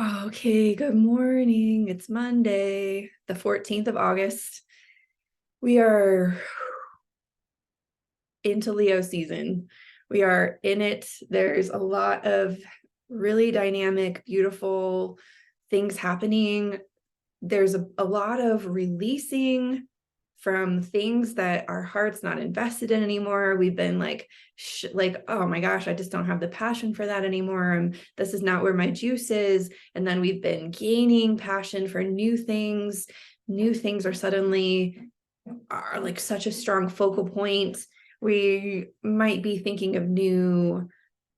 Okay, good morning. It's Monday, the 14th of August. We are into Leo season. We are in it. There's a lot of really dynamic, beautiful things happening. There's a lot of releasing from things that our heart's not invested in anymore. We've been like, oh my gosh, I just don't have the passion for that anymore. This is not where my juice is. And then we've been gaining passion for new things. New things are like such a strong focal point. We might be thinking of new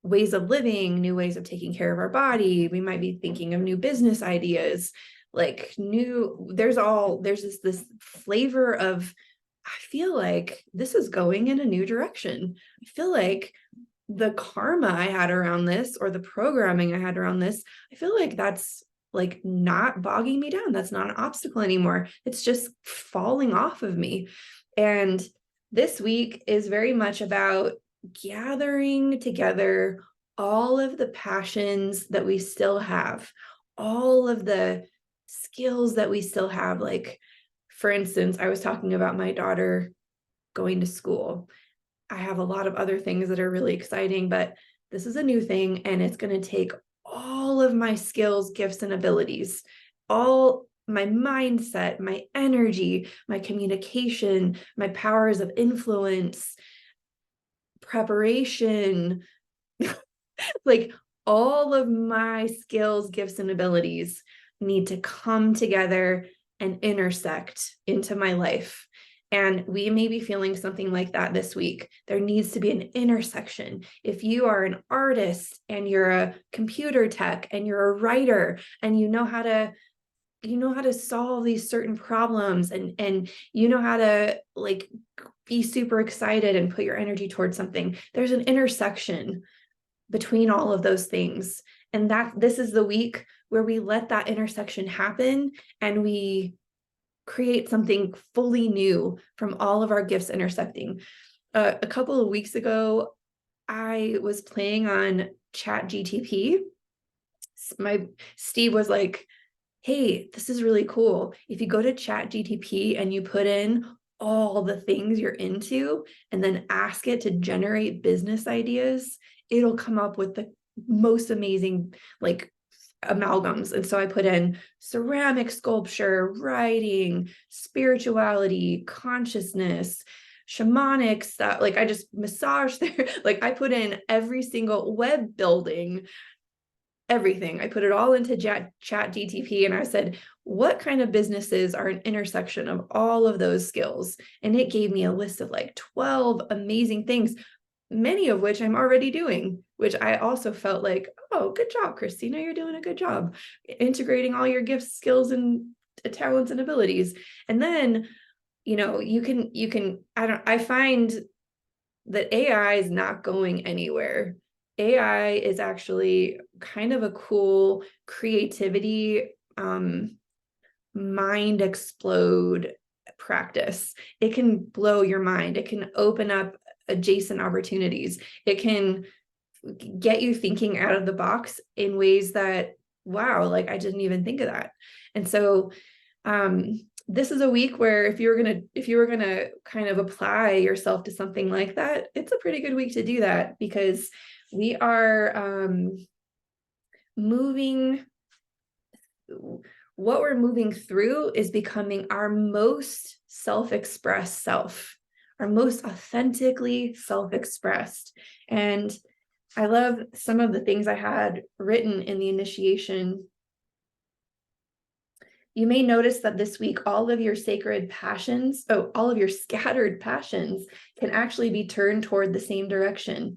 ways of living, new ways of taking care of our body. We might be thinking of new business ideas, there's this flavor of, I feel like this is going in a new direction. I feel like the karma I had around this, or the programming I had around this, I feel like that's like not bogging me down. That's not an obstacle anymore. It's just falling off of me. And this week is very much about gathering together all of the passions that we still have, all of the skills that we still have. Like, for instance, I was talking about my daughter going to school. I have a lot of other things that are really exciting, but this is a new thing, and it's going to take all of my skills, gifts, and abilities, all my mindset, my energy, my communication, my powers of influence, preparation, like all of my skills, gifts, and abilities need to come together and intersect into my life. And we may be feeling something like that this week. There needs to be an intersection. If you are an artist and you're a computer tech and you're a writer and you know how to solve these certain problems, and you know how to like be super excited and put your energy towards something, there's an intersection between all of those things. And that this is the week where we let that intersection happen, and we create something fully new from all of our gifts intersecting. A couple of weeks ago, I was playing on Chat GTP. My Steve was like, hey, this is really cool. If you go to Chat GTP and you put in all the things you're into and then ask it to generate business ideas, it'll come up with the most amazing like amalgams. And so I put in ceramic sculpture, writing, spirituality, consciousness, shamanic stuff. Like I just massage there. Like I put in every single web building, everything. I put it all into Chat GTP, and I said, what kind of businesses are an intersection of all of those skills? And it gave me a list of like 12 amazing things, many of which I'm already doing, which I also felt like, oh, good job, Christina. You're doing a good job integrating all your gifts, skills, and talents and abilities. And then, I find that AI is not going anywhere. AI is actually kind of a cool creativity, mind explode practice. It can blow your mind. It can open up adjacent opportunities. It can get you thinking out of the box in ways that, wow, like I didn't even think of that. And so this is a week where if you were gonna kind of apply yourself to something like that, it's a pretty good week to do that, because we are moving what we're moving through is becoming our most self-expressed self, our most authentically self-expressed. And I love some of the things I had written in the initiation. You may notice that this week, all of your all of your scattered passions can actually be turned toward the same direction.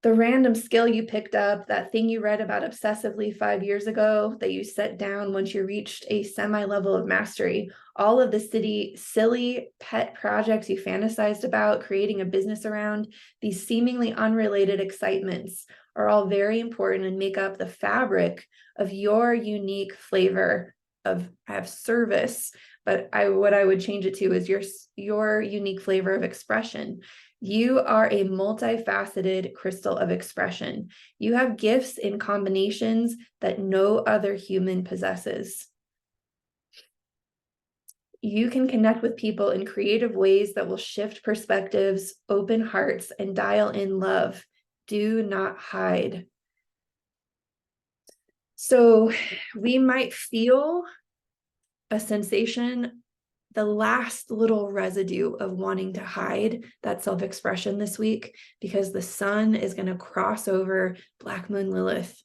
The random skill you picked up, that thing you read about obsessively 5 years ago that you set down once you reached a semi-level of mastery, all of the silly pet projects you fantasized about creating a business around, these seemingly unrelated excitements are all very important and make up the fabric of your unique flavor of service. But what I would change it to is your unique flavor of expression. You are a multifaceted crystal of expression. You have gifts in combinations that no other human possesses. You can connect with people in creative ways that will shift perspectives, open hearts, and dial in love. Do not hide. So we might feel a sensation, the last little residue of wanting to hide that self-expression this week, because the sun is going to cross over Black Moon Lilith.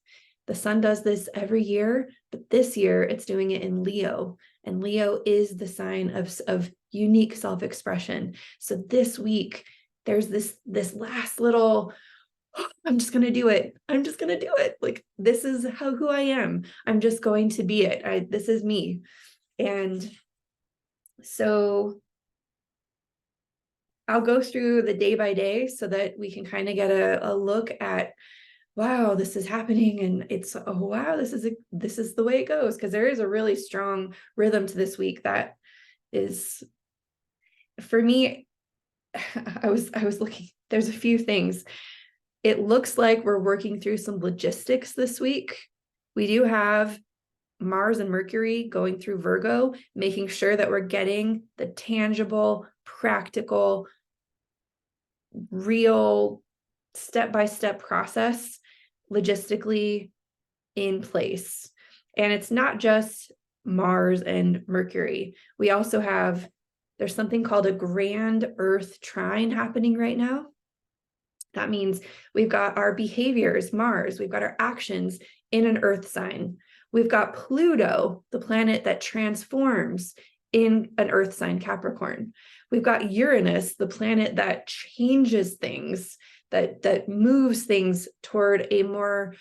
The sun does this every year, but this year it's doing it in Leo, and Leo is the sign of unique self-expression. So this week there's this last little, oh, I'm just going to do it. I'm just going to do it. Like, this is who I am. I'm just going to be it. This is me. And so I'll go through the day by day so that we can kind of get a look at, wow, this is happening. And it's, oh, wow, this is the way it goes. Because there is a really strong rhythm to this week that is, for me, I was looking, there's a few things. It looks like we're working through some logistics this week. We do have Mars and Mercury going through Virgo, making sure that we're getting the tangible, practical, real step-by-step process logistically in place. And it's not just Mars and Mercury. We also have, there's something called a grand Earth trine happening right now. That means we've got our behaviors, Mars, we've got our actions in an Earth sign. We've got Pluto, the planet that transforms, in an Earth sign, Capricorn. We've got Uranus, the planet that changes things, that moves things toward a more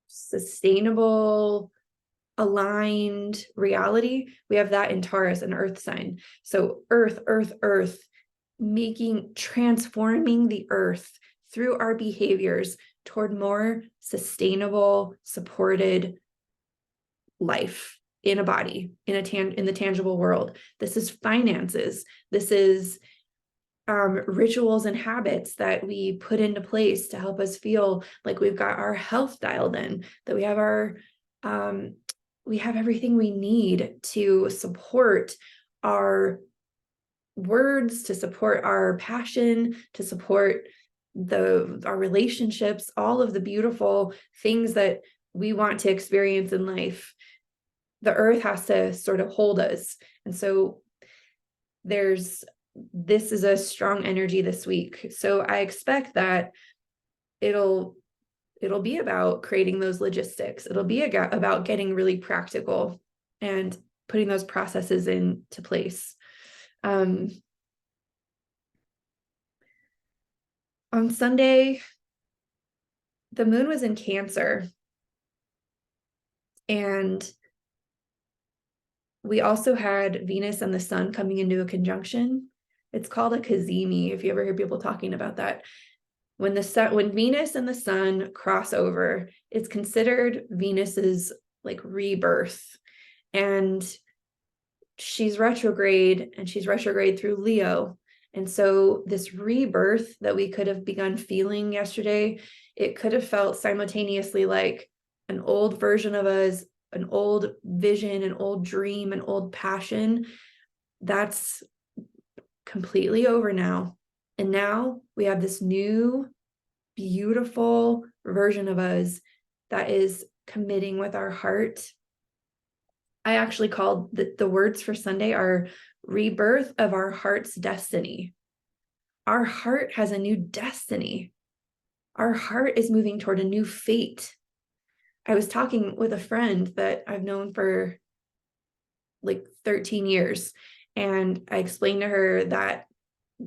sustainable, aligned reality. We have that in Taurus, an Earth sign. So Earth, transforming the Earth through our behaviors toward more sustainable, supported life in a body, in the tangible world. This is finances. This is rituals and habits that we put into place to help us feel like we've got our health dialed in, that we have everything we need to support our words, to support our passion, to support our relationships, all of the beautiful things that we want to experience in life. The Earth has to sort of hold us. And so this is a strong energy this week. So I expect that it'll be about creating those logistics. It'll be about getting really practical and putting those processes into place. On Sunday, the moon was in Cancer, and we also had Venus and the sun coming into a conjunction. It's called a cazimi, if you ever hear people talking about that. When Venus and the sun cross over, it's considered Venus's like rebirth. And she's retrograde, and she's retrograde through Leo. And so this rebirth that we could have begun feeling yesterday, it could have felt simultaneously like an old version of us, an old vision, an old dream, an old passion. That's completely over now. And now we have this new, beautiful version of us that is committing with our heart. I actually called the words for Sunday are rebirth of our heart's destiny. Our heart has a new destiny. Our heart is moving toward a new fate. I was talking with a friend that I've known for like 13 years. And I explained to her that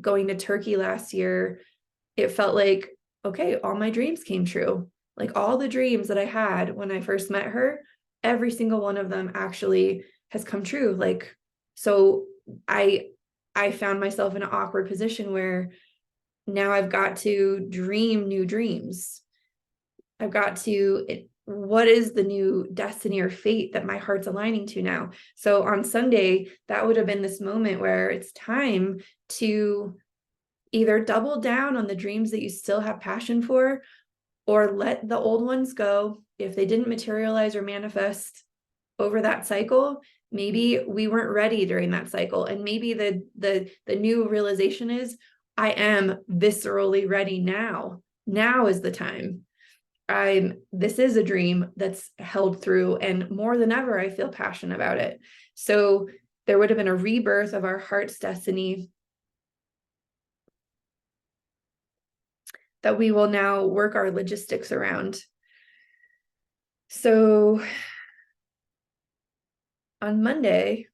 going to Turkey last year, it felt like, okay, all my dreams came true. Like all the dreams that I had when I first met her, every single one of them actually has come true. Like, so I found myself in an awkward position where now I've got to dream new dreams. I've got to what is the new destiny or fate that my heart's aligning to now? So on Sunday, that would have been this moment where it's time to either double down on the dreams that you still have passion for, or let the old ones go. If they didn't materialize or manifest over that cycle, maybe we weren't ready during that cycle. And maybe the new realization is, I am viscerally ready now. Now is the time. This is a dream that's held through, and more than ever, I feel passionate about it. So there would have been a rebirth of our heart's destiny that we will now work our logistics around. So on Monday,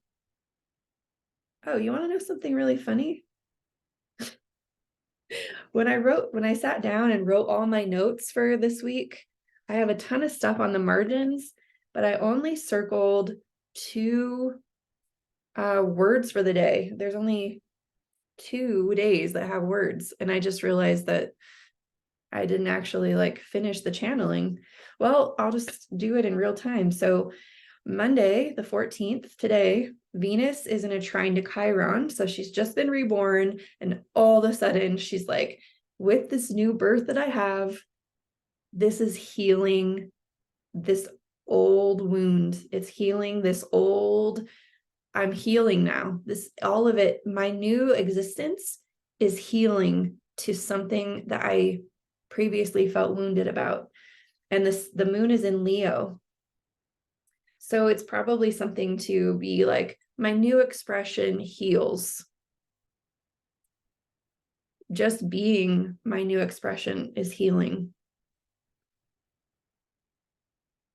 oh, you want to know something really funny? When I sat down and wrote all my notes for this week, I have a ton of stuff on the margins, but I only circled 2 words for the day. There's only 2 days that have words. And I just realized that I didn't actually finish the channeling. Well, I'll just do it in real time. So Monday, the 14th, today, Venus is in a trine to Chiron. So she's just been reborn. And all of a sudden she's like, with this new birth that I have, this is healing this old wound. It's healing this old, I'm healing now. All of it, my new existence is healing to something that I previously felt wounded about. And the moon is in Leo. So it's probably something to be like, my new expression heals. Just being my new expression is healing.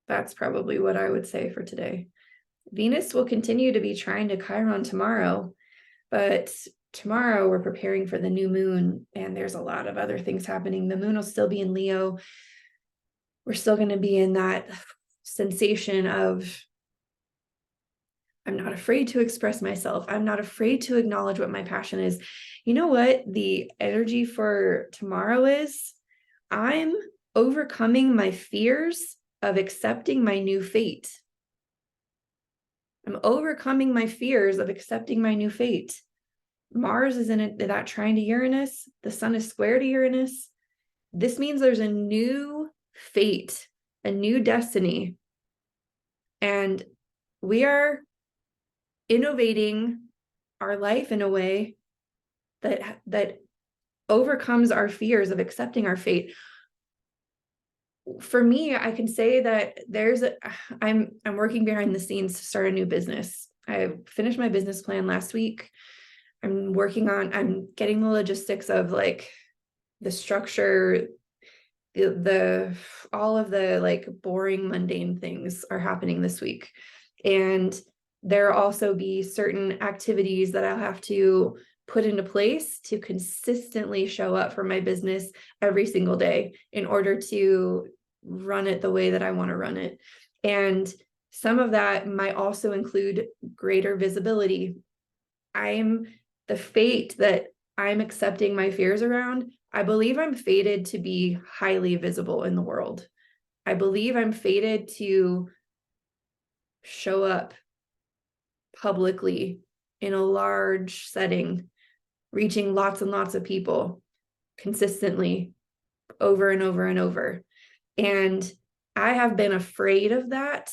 That's probably what I would say for today. Venus will continue to be trying to Chiron tomorrow, but tomorrow we're preparing for the new moon, and there's a lot of other things happening. The moon will still be in Leo. We're still going to be in that sensation of, I'm not afraid to express myself. I'm not afraid to acknowledge what my passion is. You know what the energy for tomorrow is? I'm overcoming my fears of accepting my new fate. I'm overcoming my fears of accepting my new fate. Mars is in that trine to Uranus. The sun is square to Uranus. This means there's a new fate, a new destiny. And we are innovating our life in a way that overcomes our fears of accepting our fate. For me, I can say that I'm working behind the scenes to start a new business. I finished my business plan last week. I'm getting the logistics of the structure, all of the boring, mundane things are happening this week. And there'll also be certain activities that I'll have to put into place to consistently show up for my business every single day in order to run it the way that I want to run it. And some of that might also include greater visibility. The fate that I'm accepting my fears around, I believe I'm fated to be highly visible in the world. I believe I'm fated to show up publicly in a large setting, reaching lots and lots of people consistently over and over and over. And I have been afraid of that.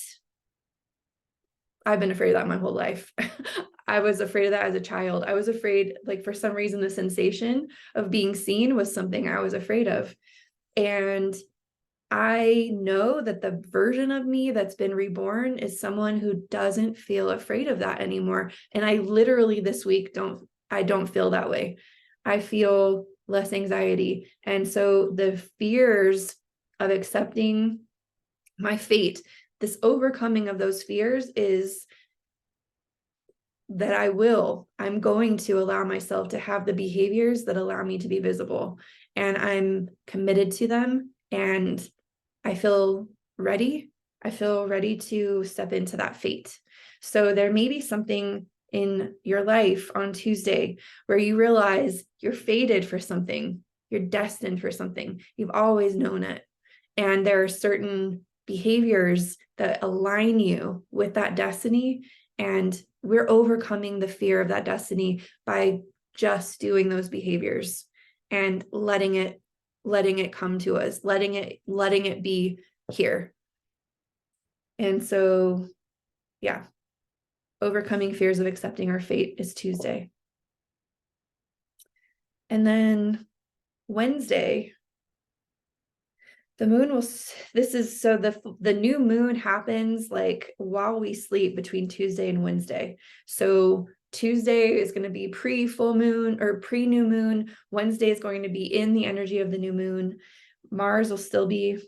I've been afraid of that my whole life. I was afraid of that as a child. I was afraid, for some reason, the sensation of being seen was something I was afraid of. And I know that the version of me that's been reborn is someone who doesn't feel afraid of that anymore. And I literally this week don't feel that way. I feel less anxiety. And so the fears of accepting my fate, this overcoming of those fears is that I'm going to allow myself to have the behaviors that allow me to be visible. And I'm committed to them. And I feel ready. I feel ready to step into that fate. So there may be something in your life on Tuesday where you realize you're fated for something. You're destined for something. You've always known it. And there are certain behaviors that align you with that destiny. And we're overcoming the fear of that destiny by just doing those behaviors and letting it come to us, letting it be here. And so, yeah, overcoming fears of accepting our fate is Tuesday. And then Wednesday, the moon will, the new moon happens like while we sleep between Tuesday and Wednesday. So Tuesday is going to be pre-full moon or pre-new moon. Wednesday is going to be in the energy of the new moon. Mars will still be,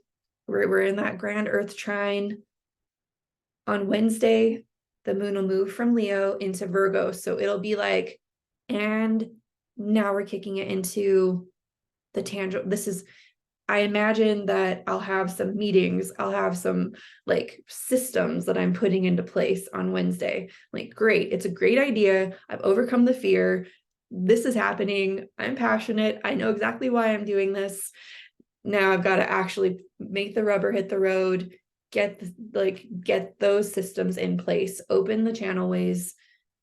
we're in that grand Earth trine. On Wednesday, the moon will move from Leo into Virgo. So it'll be like, and now we're kicking it into the tangible. I imagine that I'll have some meetings, I'll have some like systems that I'm putting into place on Wednesday. Like, great, it's a great idea. I've overcome the fear. This is happening. I'm passionate. I know exactly why I'm doing this. Now I've got to actually make the rubber hit the road, get those systems in place, open the channel ways.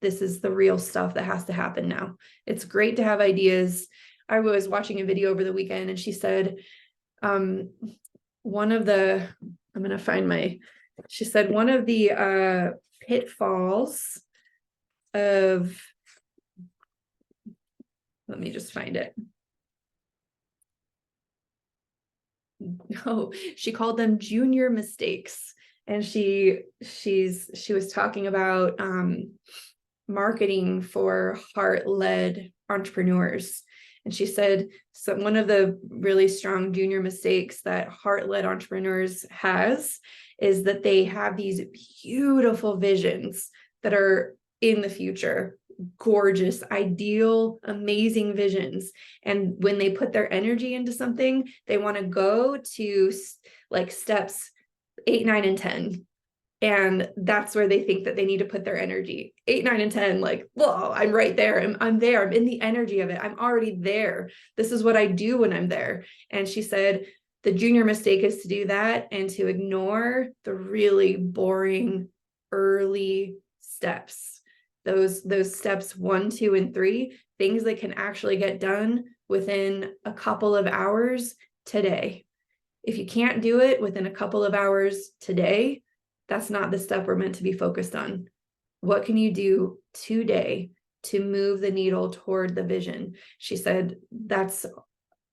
This is the real stuff that has to happen now. It's great to have ideas. I was watching a video over the weekend and she said, one of the pitfalls of, let me just find it. No, she called them junior mistakes. And she was talking about marketing for heart-led entrepreneurs. And she said, so one of the really strong junior mistakes that heart-led entrepreneurs has is that they have these beautiful visions that are in the future, gorgeous, ideal, amazing visions. And when they put their energy into something, they want to go to like steps 8, 9, and 10. And that's where they think that they need to put their energy. 8, 9, and 10, like, whoa, I'm right there. I'm there. I'm in the energy of it. I'm already there. This is what I do when I'm there. And she said, the junior mistake is to do that and to ignore the really boring early steps. Those steps 1, 2, and 3, things that can actually get done within a couple of hours today. If you can't do it within a couple of hours today, that's not the step we're meant to be focused on. What can you do today to move the needle toward the vision? She said, that's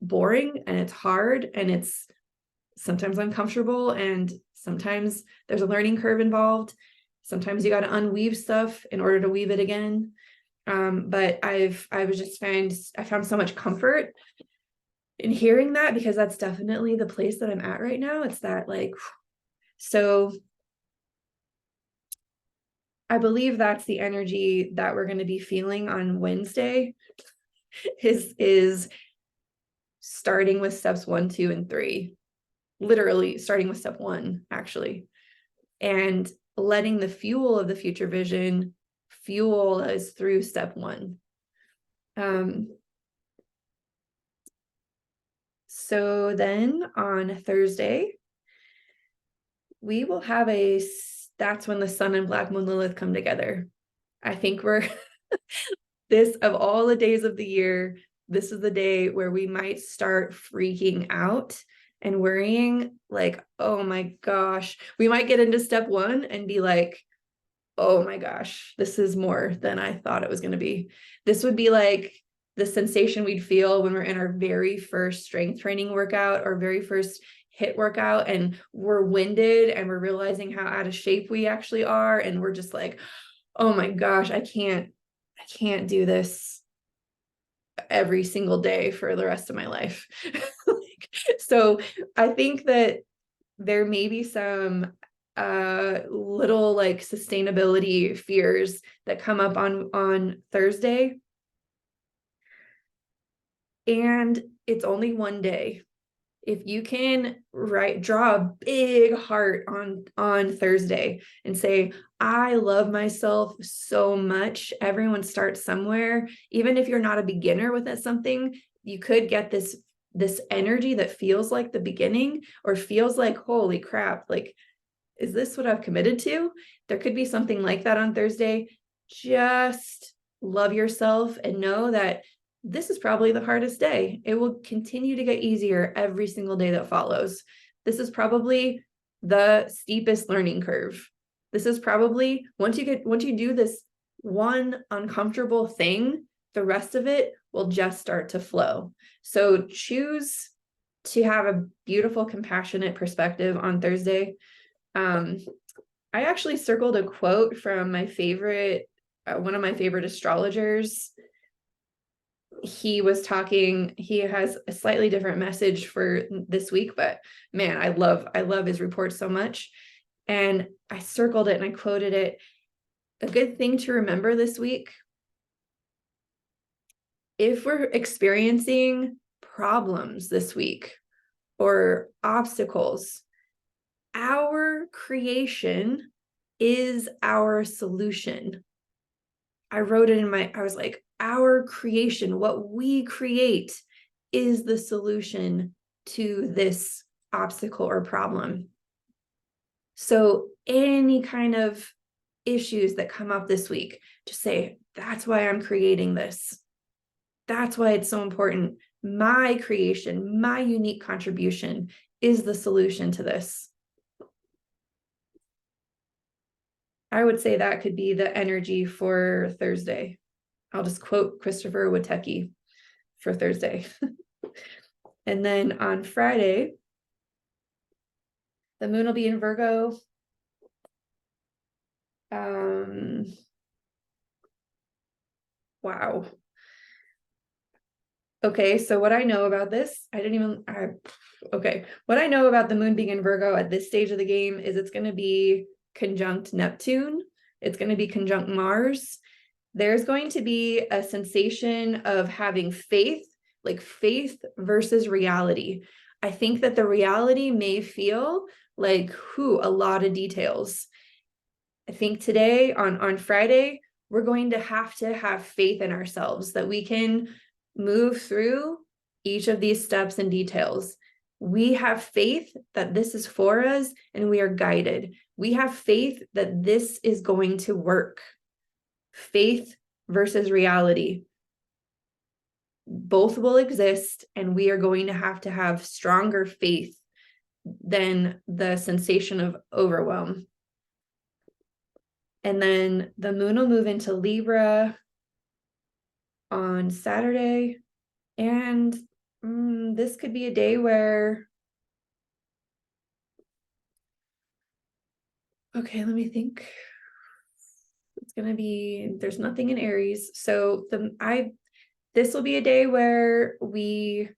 boring and it's hard and it's sometimes uncomfortable and sometimes there's a learning curve involved. Sometimes you got to unweave stuff in order to weave it again. But I found so much comfort in hearing that, because that's definitely the place that I'm at right now. It's that like, so I believe that's the energy that we're going to be feeling on Wednesday is starting with steps 1, 2, and 3, literally starting with step 1, actually, and letting the fuel of the future vision fuel us through step 1. So then on Thursday, we will have that's when the sun and black moon Lilith come together. I think this, of all the days of the year, this is the day where we might start freaking out and worrying, like, oh my gosh, we might get into step 1 and be like, oh my gosh, this is more than I thought it was going to be. This would be like the sensation we'd feel when we're in our very first strength training workout or very first HIIT workout and we're winded and we're realizing how out of shape we actually are. And we're just like, oh my gosh, I can't do this every single day for the rest of my life. So I think that there may be some little like sustainability fears that come up on Thursday. And it's only one day. If you can draw a big heart on Thursday and say, I love myself so much. Everyone starts somewhere. Even if you're not a beginner with something, you could get this this energy that feels like the beginning or feels like, holy crap, like, is this what I've committed to? There could be something like that on Thursday. Just love yourself and know that this is probably the hardest day. It will continue to get easier every single day that follows. This is probably the steepest learning curve. This is probably, once you do this one uncomfortable thing, the rest of it will just start to flow. So choose to have a beautiful, compassionate perspective on Thursday. I actually circled a quote from my favorite, one of my favorite astrologers. He was talking, he has a slightly different message for this week, but man, I love his report so much. And I circled it and I quoted it. A good thing to remember this week, if we're experiencing problems this week or obstacles, our creation is our solution. I wrote it I was like, our creation, what we create is the solution to this obstacle or problem. So any kind of issues that come up this week, just say, that's why I'm creating this. That's why it's so important. My creation, my unique contribution is the solution to this. I would say that could be the energy for Thursday. I'll just quote Christopher Witecki for Thursday. And then on Friday, the moon will be in Virgo. Wow. Okay, so what I know about this, what I know about the moon being in Virgo at this stage of the game is it's going to be conjunct Neptune. It's going to be conjunct Mars. There's going to be a sensation of having faith, like faith versus reality. I think that the reality may feel like, a lot of details. I think today on Friday, we're going to have faith in ourselves that we can move through each of these steps and details. We have faith that this is for us and we are guided. We have faith that this is going to work. Faith versus reality. Both will exist, and we are going to have stronger faith than the sensation of overwhelm. And then the moon will move into Libra on Saturday. And this could be a day where, okay, let me think. It's going to be, there's nothing in Aries. So this will be a day where we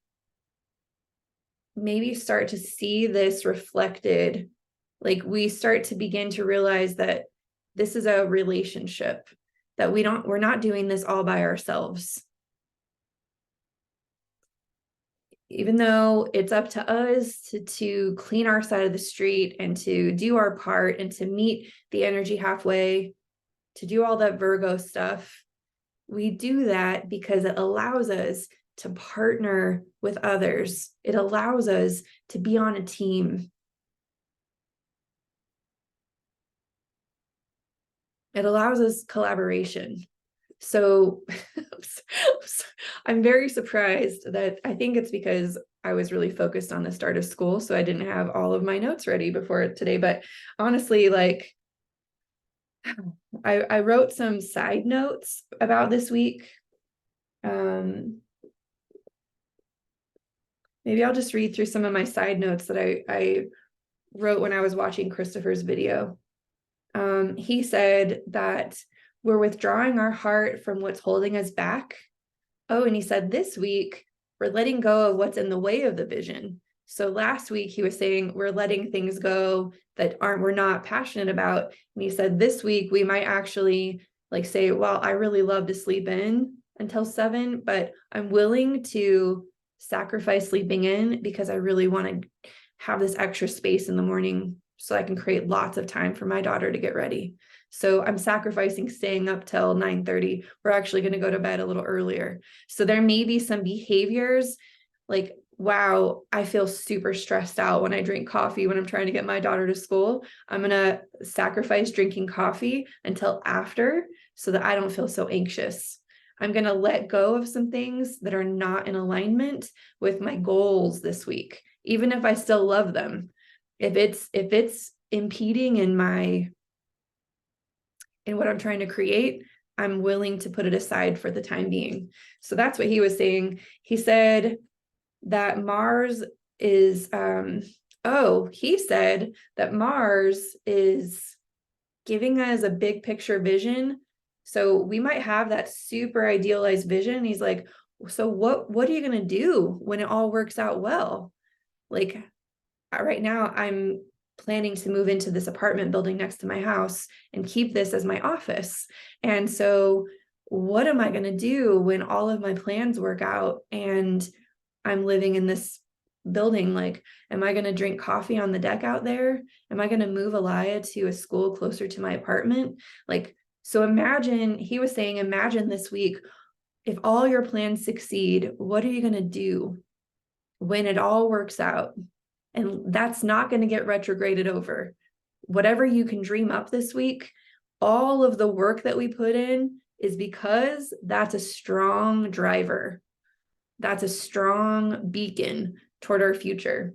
maybe start to see this reflected. Like we start to begin to realize that this is a relationship, that we're not doing this all by ourselves. Even though it's up to us to clean our side of the street and to do our part and to meet the energy halfway, to do all that Virgo stuff, we do that because it allows us to partner with others. It allows us to be on a team. It allows us collaboration. So I'm very surprised that I think it's because I was really focused on the start of school. So I didn't have all of my notes ready before today. But honestly, like I wrote some side notes about this week. Maybe I'll just read through some of my side notes that I wrote when I was watching Christopher's video. He said that we're withdrawing our heart from what's holding us back. Oh, and he said this week, we're letting go of what's in the way of the vision. So last week he was saying we're letting things go that we're not passionate about. And he said this week we might actually like say, well, I really love to sleep in until 7, but I'm willing to sacrifice sleeping in because I really want to have this extra space in the morning so I can create lots of time for my daughter to get ready. So I'm sacrificing staying up till 9:30. We're actually going to go to bed a little earlier. So there may be some behaviors, like wow, I feel super stressed out when I drink coffee when I'm trying to get my daughter to school. I'm going to sacrifice drinking coffee until after so that I don't feel so anxious. I'm going to let go of some things that are not in alignment with my goals this week, even if I still love them. If it's impeding in what I'm trying to create, I'm willing to put it aside for the time being. So that's what he was saying. He said that Mars is, he said that Mars is giving us a big picture vision. So we might have that super idealized vision. He's like, so what are you going to do when it all works out well? Like right now I'm planning to move into this apartment building next to my house and keep this as my office. And so what am I going to do when all of my plans work out and I'm living in this building? Like, am I going to drink coffee on the deck out there? Am I going to move Alaya to a school closer to my apartment? Like, so imagine, he was saying, imagine this week, if all your plans succeed, what are you going to do when it all works out? And that's not going to get retrograded over. Whatever you can dream up this week, all of the work that we put in is because that's a strong driver. That's a strong beacon toward our future.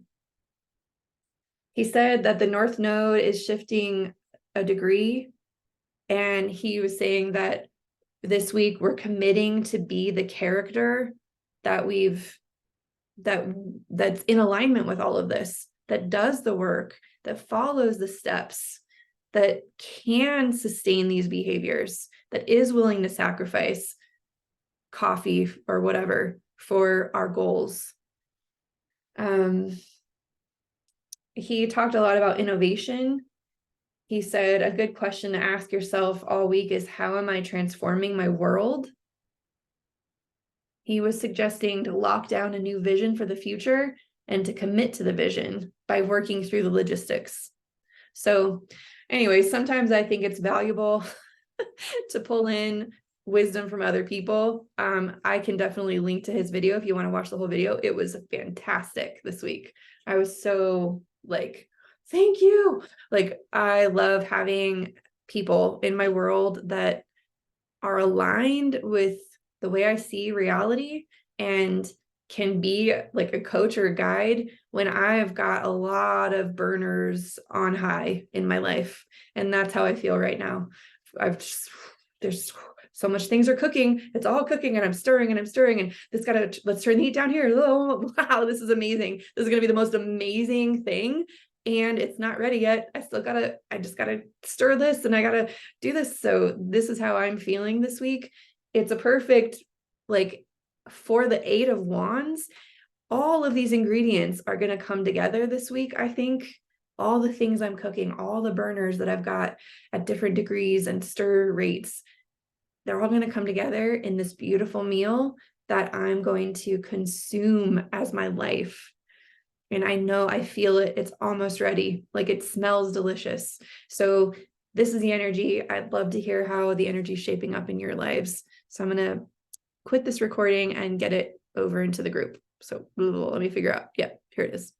He said that the North Node is shifting a degree. And he was saying that this week we're committing to be the character that that's in alignment with all of this, that does the work, that follows the steps, that can sustain these behaviors, that is willing to sacrifice coffee or whatever for our goals. He talked a lot about innovation. He said a good question to ask yourself all week is, how am I transforming my world? He was suggesting to lock down a new vision for the future and to commit to the vision by working through the logistics. So anyway, sometimes I think it's valuable to pull in wisdom from other people. I can definitely link to his video if you want to watch the whole video. It was fantastic this week. I was so like, thank you. Like, I love having people in my world that are aligned with the way I see reality and can be like a coach or a guide when I've got a lot of burners on high in my life. And that's how I feel right now. There's so much things are cooking. It's all cooking and I'm stirring and let's turn the heat down here. Oh, wow, this is amazing. This is going to be the most amazing thing. And it's not ready yet. I just gotta stir this and I gotta do this. So this is how I'm feeling this week. It's a perfect, like, for the 8 of Wands, all of these ingredients are going to come together this week. I think all the things I'm cooking, all the burners that I've got at different degrees and stir rates, they're all going to come together in this beautiful meal that I'm going to consume as my life. And I know, I feel it. It's almost ready. Like, it smells delicious. So this is the energy. I'd love to hear how the energy is shaping up in your lives. So I'm going to quit this recording and get it over into the group. So let me figure out. Yeah, here it is.